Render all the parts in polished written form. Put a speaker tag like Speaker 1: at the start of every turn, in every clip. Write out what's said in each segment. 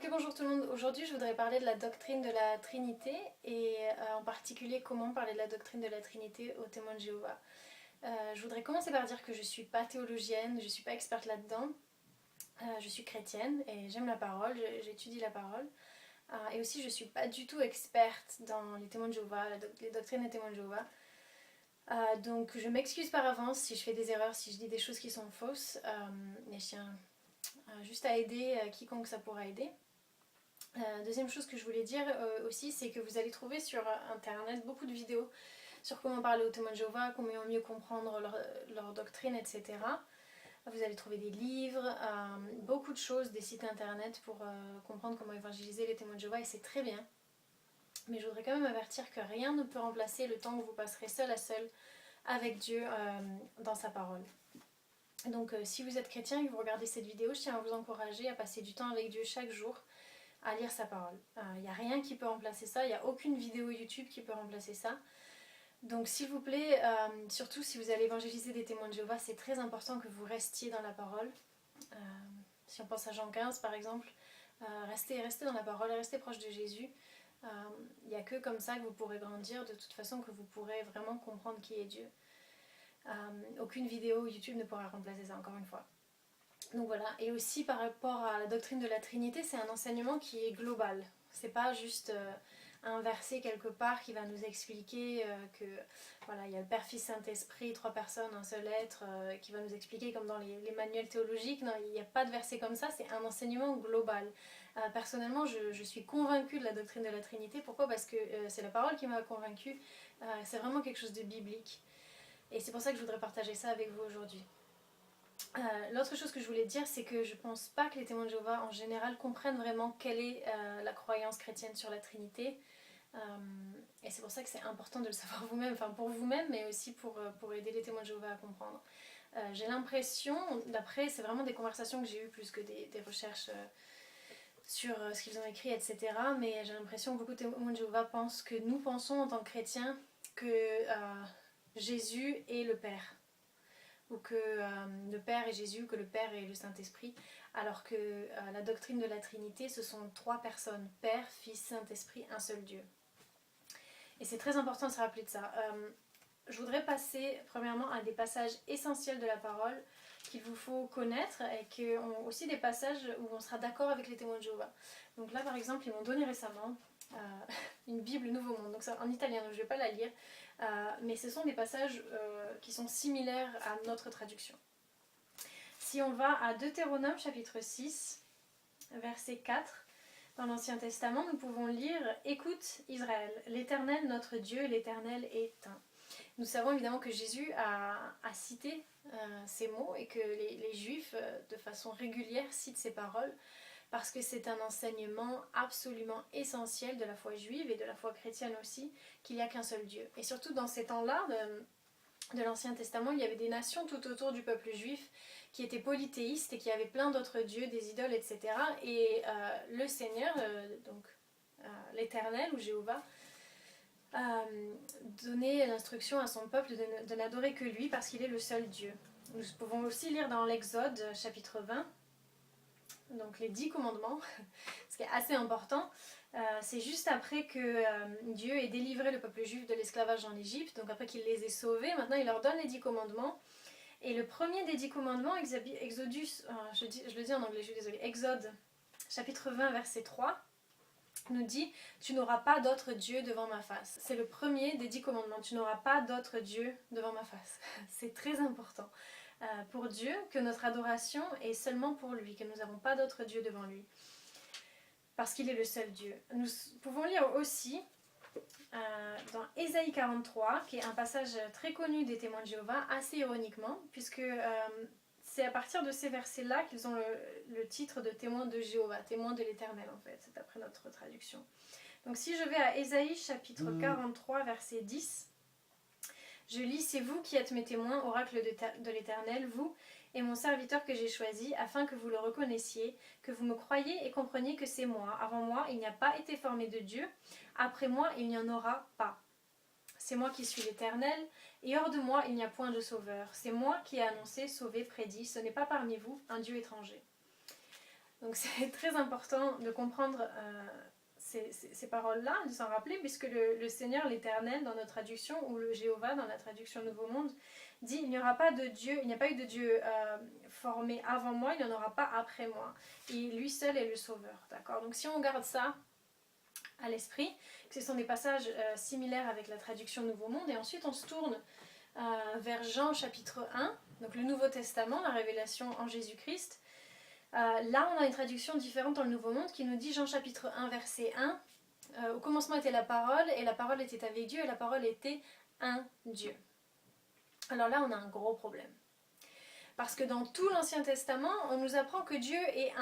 Speaker 1: Ok, bonjour tout le monde. Aujourd'hui, je voudrais parler de la doctrine de la Trinité et en particulier comment parler de la doctrine de la Trinité aux témoins de Jéhovah. Je voudrais commencer par dire que je ne suis pas théologienne, je ne suis pas experte là-dedans. Je suis chrétienne et j'aime la parole, j'étudie la parole. Et aussi, je ne suis pas du tout experte dans les témoins de Jéhovah, les doctrines des témoins de Jéhovah. Donc je m'excuse par avance si je fais des erreurs, si je dis des choses qui sont fausses. Mais je tiens juste à aider quiconque ça pourra aider. Deuxième chose que je voulais dire aussi, c'est que vous allez trouver sur internet beaucoup de vidéos sur comment parler aux témoins de Jéhovah, comment mieux comprendre leur doctrine, etc. Vous allez trouver des livres, beaucoup de choses, des sites internet pour comprendre comment évangéliser les témoins de Jéhovah et c'est très bien. Mais je voudrais quand même avertir que rien ne peut remplacer le temps que vous passerez seul à seul avec Dieu dans sa parole. Donc si vous êtes chrétien et que vous regardez cette vidéo, je tiens à vous encourager à passer du temps avec Dieu chaque jour, à lire sa parole. Il n'y a rien qui peut remplacer ça, il n'y a aucune vidéo YouTube qui peut remplacer ça. Donc s'il vous plaît, surtout si vous allez évangéliser des témoins de Jéhovah, c'est très important que vous restiez dans la parole. Si on pense à Jean 15 par exemple, restez dans la parole, restez proche de Jésus. Il n'y a que comme ça que vous pourrez grandir, de toute façon que vous pourrez vraiment comprendre qui est Dieu. Aucune vidéo YouTube ne pourra remplacer ça, encore une fois. Donc voilà, et aussi par rapport à la doctrine de la Trinité, c'est un enseignement qui est global. C'est pas juste un verset quelque part qui va nous expliquer que voilà, il y a le Père, Fils, Saint-Esprit, trois personnes, un seul être, qui va nous expliquer comme dans les manuels théologiques. Non, il n'y a pas de verset comme ça, c'est un enseignement global. Personnellement, je suis convaincue de la doctrine de la Trinité. Pourquoi? Parce que c'est la parole qui m'a convaincue. C'est vraiment quelque chose de biblique. Et c'est pour ça que je voudrais partager ça avec vous aujourd'hui. L'autre chose que je voulais dire, c'est que je pense pas que les témoins de Jéhovah en général comprennent vraiment quelle est la croyance chrétienne sur la Trinité. Et c'est pour ça que c'est important de le savoir vous-même, enfin pour vous-même, mais aussi pour aider les témoins de Jéhovah à comprendre. J'ai l'impression, d'après, c'est vraiment des conversations que j'ai eues plus que des recherches sur ce qu'ils ont écrit, etc. Mais j'ai l'impression que beaucoup de témoins de Jéhovah pensent que nous pensons en tant que chrétiens que Jésus est le Père. Ou que le Père est Jésus, que le Père est le Saint-Esprit, alors que la doctrine de la Trinité, ce sont trois personnes, Père, Fils, Saint-Esprit, un seul Dieu. Et c'est très important de se rappeler de ça. Je voudrais passer premièrement à des passages essentiels de la parole qu'il vous faut connaître et qui ont aussi des passages où on sera d'accord avec les témoins de Jéhovah. Donc là par exemple, ils m'ont donné récemment une Bible Nouveau Monde, donc c'est en italien, donc je ne vais pas la lire, mais ce sont des passages qui sont similaires à notre traduction. Si on va à Deutéronome chapitre 6, verset 4, dans l'Ancien Testament, nous pouvons lire « Écoute Israël, l'Éternel notre Dieu, l'Éternel est un ». Nous savons évidemment que Jésus a cité ces mots et que les Juifs, de façon régulière, citent ces paroles parce que c'est un enseignement absolument essentiel de la foi juive et de la foi chrétienne aussi, qu'il n'y a qu'un seul Dieu. Et surtout dans ces temps-là de l'Ancien Testament, il y avait des nations tout autour du peuple juif qui étaient polythéistes et qui avaient plein d'autres dieux, des idoles, etc. Et le Seigneur, donc l'Éternel ou Jéhovah, donnait l'instruction à son peuple de n'adorer que lui parce qu'il est le seul Dieu. Nous pouvons aussi lire dans l'Exode chapitre 20, donc les 10 commandements, ce qui est assez important. C'est juste après que Dieu ait délivré le peuple juif de l'esclavage en Égypte, donc après qu'il les ait sauvés, maintenant il leur donne les 10 commandements. Et le premier des 10 commandements, Exodus, je le dis en anglais, je suis désolée, Exode chapitre 20 verset 3, nous dit « Tu n'auras pas d'autre Dieu devant ma face ». C'est le premier des 10 commandements, « Tu n'auras pas d'autre Dieu devant ma face ». C'est très important pour Dieu que notre adoration est seulement pour lui, que nous n'avons pas d'autre Dieu devant lui. Parce qu'il est le seul Dieu. Nous pouvons lire aussi dans Ésaïe 43, qui est un passage très connu des témoins de Jéhovah, assez ironiquement, puisque c'est à partir de ces versets-là qu'ils ont le titre de témoins de Jéhovah, témoins de l'Éternel en fait, c'est d'après notre traduction. Donc si je vais à Ésaïe chapitre 43, verset 10, je lis « C'est vous qui êtes mes témoins, oracle de l'Éternel, vous et mon serviteur que j'ai choisi, afin que vous le reconnaissiez, que vous me croyiez et compreniez que c'est moi. Avant moi, il n'y a pas été formé de Dieu. Après moi, il n'y en aura pas. C'est moi qui suis l'Éternel, et hors de moi, il n'y a point de sauveur. C'est moi qui ai annoncé, sauvé, prédit. Ce n'est pas parmi vous un Dieu étranger. » Donc c'est très important de comprendre ces paroles-là, de s'en rappeler, puisque le Seigneur, l'Éternel, dans notre traduction, ou le Jéhovah, dans la traduction Nouveau Monde, dit il n'y aura pas de Dieu, il n'y a pas eu de Dieu formé avant moi, il n'y en aura pas après moi. Et lui seul est le Sauveur, d'accord? Donc si on garde ça à l'esprit, que ce sont des passages similaires avec la traduction Nouveau Monde, et ensuite on se tourne vers Jean chapitre 1, donc le Nouveau Testament, la révélation en Jésus-Christ. Là, on a une traduction différente dans le Nouveau Monde qui nous dit, Jean chapitre 1, verset 1, au commencement était la parole, et la parole était avec Dieu, et la parole était un Dieu. Alors là, on a un gros problème. Parce que dans tout l'Ancien Testament, on nous apprend que Dieu est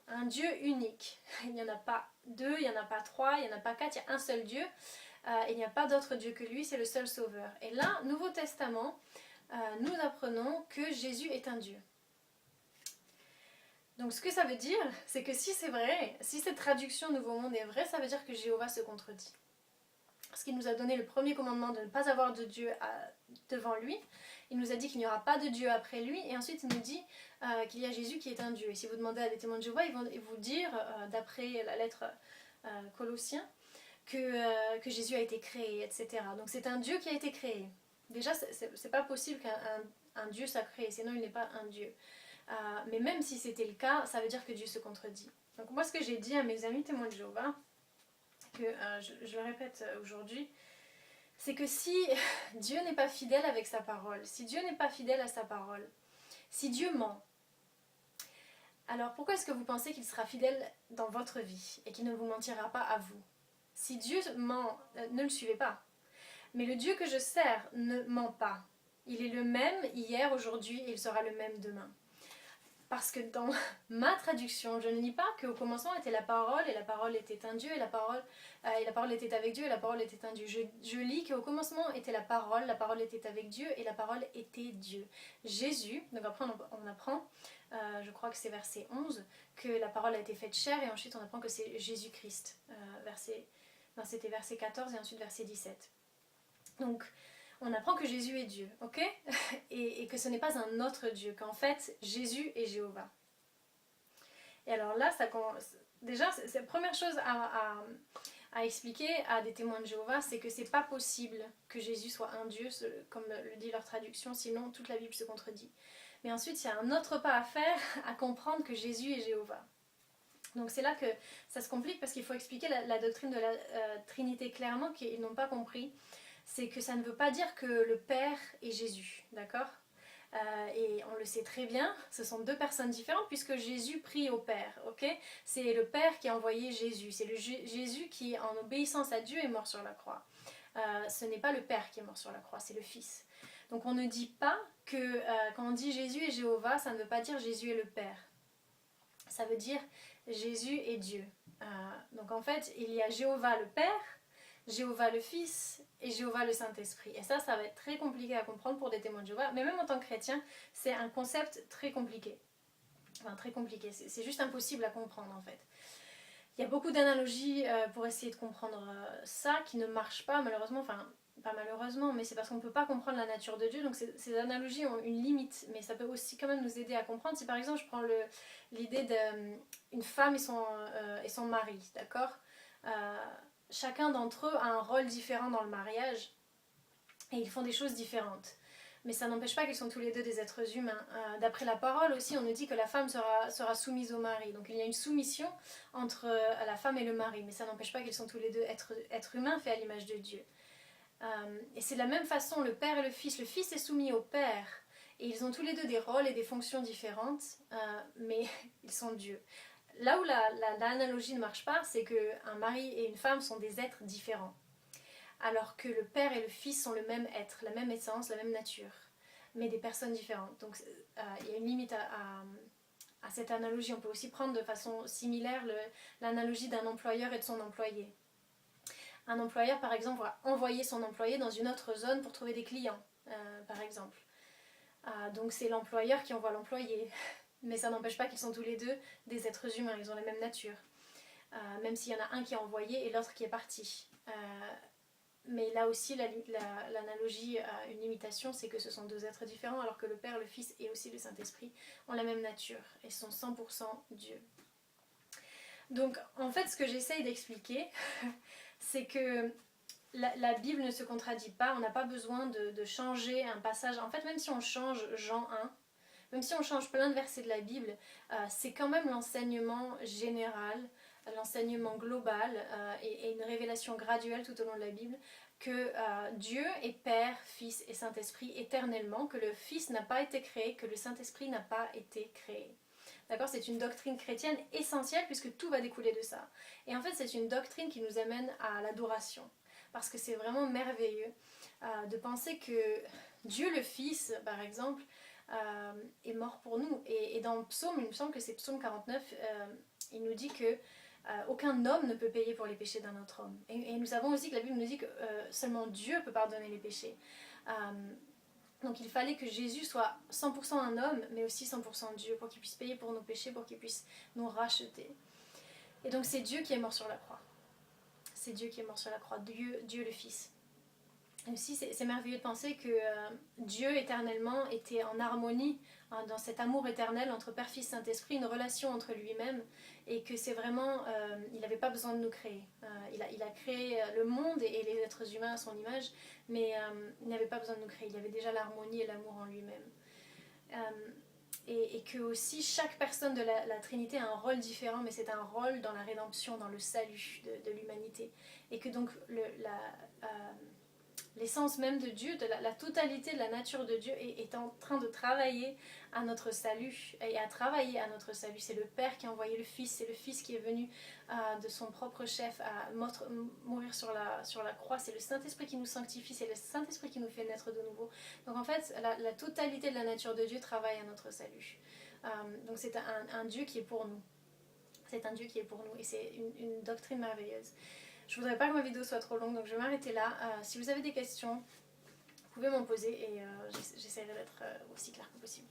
Speaker 1: un Dieu unique. Il n'y en a pas deux, il n'y en a pas trois, il n'y en a pas quatre, il y a un seul Dieu. Il n'y a pas d'autre Dieu que lui, c'est le seul Sauveur. Et là, Nouveau Testament, nous apprenons que Jésus est un Dieu. Donc ce que ça veut dire, c'est que si c'est vrai, si cette traduction Nouveau Monde est vraie, ça veut dire que Jéhovah se contredit. Parce qu'il nous a donné le premier commandement de ne pas avoir de Dieu devant lui. Il nous a dit qu'il n'y aura pas de Dieu après lui. Et ensuite il nous dit qu'il y a Jésus qui est un Dieu. Et si vous demandez à des témoins de Jéhovah, ils vont vous dire, d'après la lettre Colossiens, que Jésus a été créé, etc. Donc c'est un Dieu qui a été créé. Déjà, c'est pas possible qu'un Dieu soit créé, sinon il n'est pas un Dieu. Mais même si c'était le cas, ça veut dire que Dieu se contredit. Donc moi, ce que j'ai dit à mes amis témoins de Jéhovah, que je le répète aujourd'hui, c'est que si Dieu n'est pas fidèle avec sa parole, si Dieu n'est pas fidèle à sa parole, si Dieu ment, alors pourquoi est-ce que vous pensez qu'il sera fidèle dans votre vie et qu'il ne vous mentira pas à vous? Si Dieu ment, ne le suivez pas. Mais le Dieu que je sers ne ment pas. Il est le même hier, aujourd'hui et il sera le même demain. Parce que dans ma traduction, je ne lis pas qu'au commencement était la parole, et la parole était un Dieu, et la parole était avec Dieu, et la parole était un Dieu. Je lis qu'au commencement était la parole était avec Dieu, et la parole était Dieu. Jésus, donc après on apprend, je crois que c'est verset 11, que la parole a été faite chair, et ensuite on apprend que c'est Jésus-Christ. C'était verset 14 et ensuite verset 17. Donc, on apprend que Jésus est Dieu, ok? et que ce n'est pas un autre Dieu, qu'en fait, Jésus est Jéhovah. Et alors là, déjà, c'est la première chose à expliquer à des témoins de Jéhovah, c'est que c'est pas possible que Jésus soit un Dieu, comme le dit leur traduction, sinon toute la Bible se contredit. Mais ensuite, il y a un autre pas à faire, à comprendre que Jésus est Jéhovah. Donc c'est là que ça se complique, parce qu'il faut expliquer la doctrine de la Trinité clairement, qu'ils n'ont pas compris. C'est que ça ne veut pas dire que le Père est Jésus, d'accord? Et on le sait très bien, ce sont deux personnes différentes puisque Jésus prie au Père, ok? C'est le Père qui a envoyé Jésus, c'est Jésus qui, en obéissance à Dieu, est mort sur la croix. Ce n'est pas le Père qui est mort sur la croix, c'est le Fils. Donc on ne dit pas que quand on dit Jésus est Jéhovah, ça ne veut pas dire Jésus est le Père. Ça veut dire Jésus est Dieu. Donc en fait, il y a Jéhovah le Père, Jéhovah le Fils et Jéhovah le Saint-Esprit. Et ça va être très compliqué à comprendre pour des témoins de Jéhovah, mais même en tant que chrétien, c'est un concept très compliqué. Enfin, très compliqué, c'est juste impossible à comprendre en fait. Il y a beaucoup d'analogies pour essayer de comprendre ça qui ne marchent pas malheureusement, enfin pas malheureusement, mais c'est parce qu'on ne peut pas comprendre la nature de Dieu, donc ces analogies ont une limite, mais ça peut aussi quand même nous aider à comprendre. Si par exemple je prends l'idée d'une femme et son mari, d'accord, chacun d'entre eux a un rôle différent dans le mariage et ils font des choses différentes. Mais ça n'empêche pas qu'ils sont tous les deux des êtres humains. D'après la parole aussi, on nous dit que la femme sera soumise au mari. Donc il y a une soumission entre la femme et le mari, mais ça n'empêche pas qu'ils sont tous les deux êtres humains faits à l'image de Dieu. Et c'est de la même façon, le Père et le Fils. Le Fils est soumis au Père. Et ils ont tous les deux des rôles et des fonctions différentes, mais ils sont Dieu. Là où l'analogie ne marche pas, c'est qu'un mari et une femme sont des êtres différents. Alors que le Père et le Fils sont le même être, la même essence, la même nature, mais des personnes différentes. Donc il y a une limite à cette analogie. On peut aussi prendre de façon similaire l'analogie d'un employeur et de son employé. Un employeur, par exemple, va envoyer son employé dans une autre zone pour trouver des clients, par exemple. Donc c'est l'employeur qui envoie l'employé. Mais ça n'empêche pas qu'ils sont tous les deux des êtres humains, ils ont la même nature. Même s'il y en a un qui est envoyé et l'autre qui est parti. Mais là aussi, l'analogie a une limitation, c'est que ce sont deux êtres différents, alors que le Père, le Fils et aussi le Saint-Esprit ont la même nature et sont 100% Dieu. Donc en fait ce que j'essaye d'expliquer, c'est que la Bible ne se contradit pas, on n'a pas besoin de changer un passage. En fait même si on change Jean 1, même si on change plein de versets de la Bible, c'est quand même l'enseignement général, l'enseignement global et une révélation graduelle tout au long de la Bible que Dieu est Père, Fils et Saint-Esprit éternellement, que le Fils n'a pas été créé, que le Saint-Esprit n'a pas été créé. D'accord? C'est une doctrine chrétienne essentielle puisque tout va découler de ça. Et en fait, c'est une doctrine qui nous amène à l'adoration. Parce que c'est vraiment merveilleux de penser que Dieu le Fils, par exemple, est mort pour nous. Et dans le psaume, il me semble que c'est psaume 49, il nous dit que aucun homme ne peut payer pour les péchés d'un autre homme. Et nous savons aussi que la Bible nous dit que seulement Dieu peut pardonner les péchés. Donc il fallait que Jésus soit 100% un homme, mais aussi 100% Dieu, pour qu'il puisse payer pour nos péchés, pour qu'il puisse nous racheter. Et donc c'est Dieu qui est mort sur la croix. C'est Dieu qui est mort sur la croix, Dieu le Fils. Et aussi c'est merveilleux de penser que Dieu éternellement était en harmonie dans cet amour éternel entre Père, Fils, Saint-Esprit, une relation entre lui-même, et que c'est vraiment, il n'avait pas besoin de nous créer. Il a créé le monde et les êtres humains à son image, mais il n'avait pas besoin de nous créer, il avait déjà l'harmonie et l'amour en lui-même. Et que aussi chaque personne de la Trinité a un rôle différent, mais c'est un rôle dans la rédemption, dans le salut de l'humanité. Et que donc l'essence même de Dieu, de la totalité de la nature de Dieu est en train de travailler à notre salut et à travailler à notre salut. C'est le Père qui a envoyé le Fils, c'est le Fils qui est venu de son propre chef à mourir sur la croix, c'est le Saint-Esprit qui nous sanctifie, c'est le Saint-Esprit qui nous fait naître de nouveau. Donc en fait, la totalité de la nature de Dieu travaille à notre salut. Donc c'est un Dieu qui est pour nous. C'est un Dieu qui est pour nous et c'est une doctrine merveilleuse. Je voudrais pas que ma vidéo soit trop longue, donc je vais m'arrêter là. Si vous avez des questions, vous pouvez m'en poser et j'essaierai d'être aussi claire que possible.